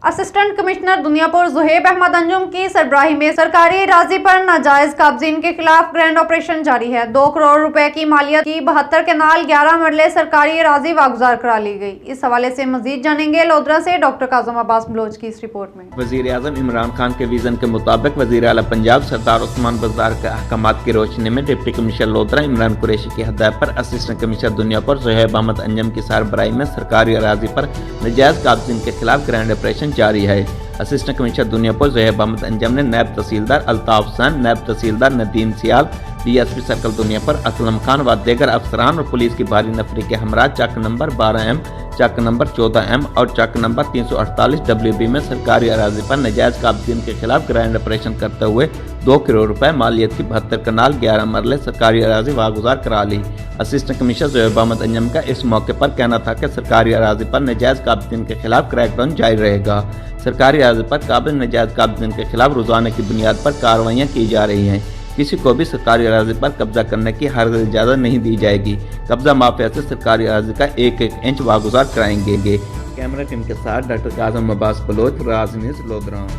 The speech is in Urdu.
اسسٹنٹ کمشنر دنیاپور زہیب احمد انجم کی سربراہی میں سرکاری اراضی پر ناجائز قابضین کے خلاف گرینڈ آپریشن جاری ہے۔ 2 کروڑ روپے کی مالیت کی 72 کنال 11 مرلے سرکاری اراضی واگزار کرا لی گئی۔ اس حوالے سے مزید جانیں گے لودھرا سے ڈاکٹر کاظم عباس بلوچ کی اس رپورٹ میں۔ وزیر اعظم عمران خان کے ویژن کے مطابق وزیر اعلیٰ پنجاب سردار عثمان بزدار کے احکامات کی روشنی میں ڈپٹی کمشنر لودھرا عمران قریشی کی ہدایت پر اسسٹنٹ کمشنر دنیاپور زہیب احمد انجم کی سربراہی میں سرکاری اراضی پر ناجائز قابضین کے خلاف گرینڈ آپریشن جاری ہے۔ اسسٹنٹ کمشنر دنیاپور زہیب احمد انجم نے نائب تحصیلدار الطاف حسین، نائب تحصیلدار Nadeem Sial, D S P circle Dunyapur Aslam Khan و دیگر افسران اور پولیس کی بھاری نفری کے ہمراہ چک نمبر 12M، چک نمبر 14M اور چک نمبر 348 WB میں سرکاری اراضی پر ناجائز قابضین کے خلاف گرینڈ آپریشن کرتے ہوئے 2 کروڑ روپے مالیت کی 72 کنال 11 مرلے سرکاری اراضی واگزار کرا لی۔ اسسٹنٹ کمشنر زہیب احمد انجم کا اس موقع پر کہنا تھا کہ سرکاری اراضی پر ناجائز قابضین کے خلاف کریک ڈاؤن جاری رہے گا۔ سرکاری اراضی پر قابض ناجائز قابضین کے خلاف روزانہ کی بنیاد پر کارروائیاں کی جا رہی ہیں۔ کسی کو بھی سرکاری اراضی پر قبضہ کرنے کی ہرگز اجازت نہیں دی جائے گی۔ قبضہ مافیا سے سرکاری اراضی کا 1-1 انچ واگزار کرائیں گے۔ کیمرہ ٹیم کے ساتھ ڈاکٹر کاظم عباس بلوچ، راز نیوز، لودھرا۔